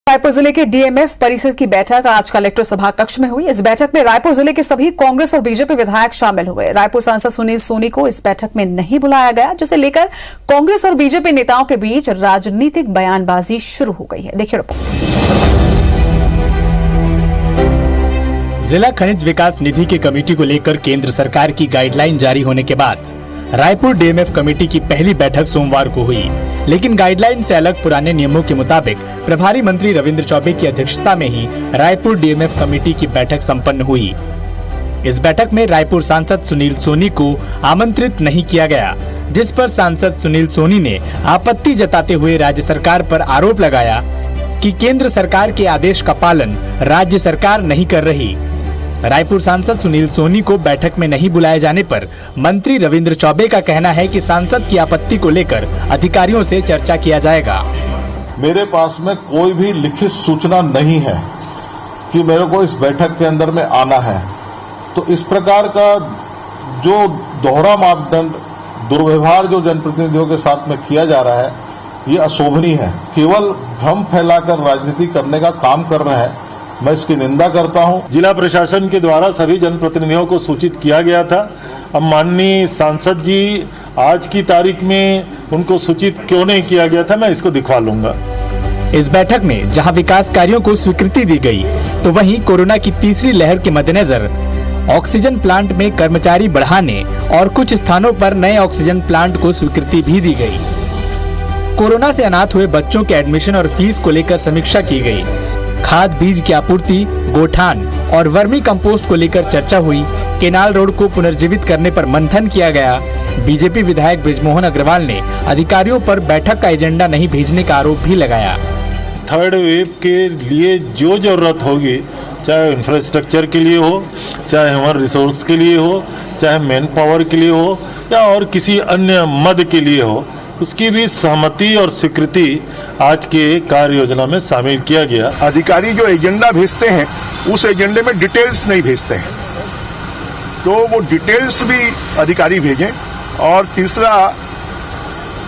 रायपुर जिले के डीएमएफ परिषद की बैठक आज कलेक्टर सभा कक्ष में हुई। इस बैठक में रायपुर जिले के सभी कांग्रेस और बीजेपी विधायक शामिल हुए। रायपुर सांसद सुनील सोनी को इस बैठक में नहीं बुलाया गया, जिसे लेकर कांग्रेस और बीजेपी नेताओं के बीच राजनीतिक बयानबाजी शुरू हो गई है। देखिए रिपोर्ट। जिला खनिज विकास निधि की कमेटी को लेकर केंद्र सरकार की गाइडलाइन जारी होने के बाद रायपुर डीएमएफ कमेटी की पहली बैठक सोमवार को हुई, लेकिन गाइडलाइन से अलग पुराने नियमों के मुताबिक प्रभारी मंत्री रविंद्र चौबे की अध्यक्षता में ही रायपुर डीएमएफ कमेटी की बैठक संपन्न हुई। इस बैठक में रायपुर सांसद सुनील सोनी को आमंत्रित नहीं किया गया, जिस पर सांसद सुनील सोनी ने आपत्ति जताते हुए राज्य सरकार पर आरोप लगाया कि केंद्र सरकार के आदेश का पालन राज्य सरकार नहीं कर रही। रायपुर सांसद सुनील सोनी को बैठक में नहीं बुलाए जाने पर मंत्री रविंद्र चौबे का कहना है कि सांसद की आपत्ति को लेकर अधिकारियों से चर्चा किया जाएगा। मेरे पास में कोई भी लिखित सूचना नहीं है कि मेरे को इस बैठक के अंदर में आना है, तो इस प्रकार का जो दोहरा मापदंड दुर्व्यवहार जो जनप्रतिनिधियों के साथ में किया जा रहा है, ये अशोभनीय है। केवल भ्रम फैलाकर राजनीति करने का काम कर रहे हैं, मैं इसकी निंदा करता हूं। जिला प्रशासन के द्वारा सभी जनप्रतिनिधियों को सूचित किया गया था। अब माननीय सांसद जी आज की तारीख में उनको सूचित क्यों नहीं किया गया था, मैं इसको दिखवा लूंगा। इस बैठक में जहां विकास कार्यों को स्वीकृति दी गई, तो वहीं कोरोना की तीसरी लहर के मद्देनजर ऑक्सीजन प्लांट में कर्मचारी बढ़ाने और कुछ स्थानों पर नए ऑक्सीजन प्लांट को स्वीकृति भी दी गई। कोरोना से अनाथ हुए बच्चों के एडमिशन और फीस को लेकर समीक्षा की गई। खाद बीज की आपूर्ति, गोठान और वर्मी कंपोस्ट को लेकर चर्चा हुई। केनाल रोड को पुनर्जीवित करने पर मंथन किया गया। बीजेपी विधायक बृजमोहन अग्रवाल ने अधिकारियों पर बैठक का एजेंडा नहीं भेजने का आरोप भी लगाया। थर्ड वेव के लिए जो जरूरत होगी, चाहे इंफ्रास्ट्रक्चर के लिए हो, चाहे ह्यूमन रिसोर्स के लिए हो, चाहे मैन पावर के लिए हो, या और किसी अन्य मद के लिए हो, उसकी भी सहमति और स्वीकृति आज के कार्य योजना में शामिल किया गया। अधिकारी जो एजेंडा भेजते हैं, उस एजेंडे में डिटेल्स नहीं भेजते हैं, तो वो डिटेल्स भी अधिकारी भेजें। और तीसरा,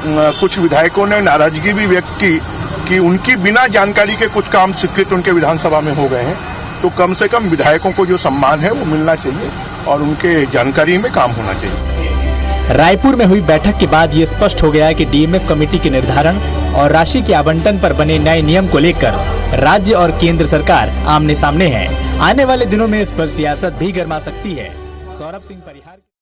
कुछ विधायकों ने नाराजगी भी व्यक्त की कि उनकी बिना जानकारी के कुछ काम स्वीकृत उनके विधानसभा में हो गए हैं, तो कम से कम विधायकों को जो सम्मान है वो मिलना चाहिए और उनके जानकारी में काम होना चाहिए। रायपुर में हुई बैठक के बाद ये स्पष्ट हो गया कि डीएमएफ कमेटी के निर्धारण और राशि के आवंटन पर बने नए नियम को लेकर राज्य और केंद्र सरकार आमने सामने है। आने वाले दिनों में इस पर सियासत भी गर्मा सकती है। सौरभ सिंह परिहार।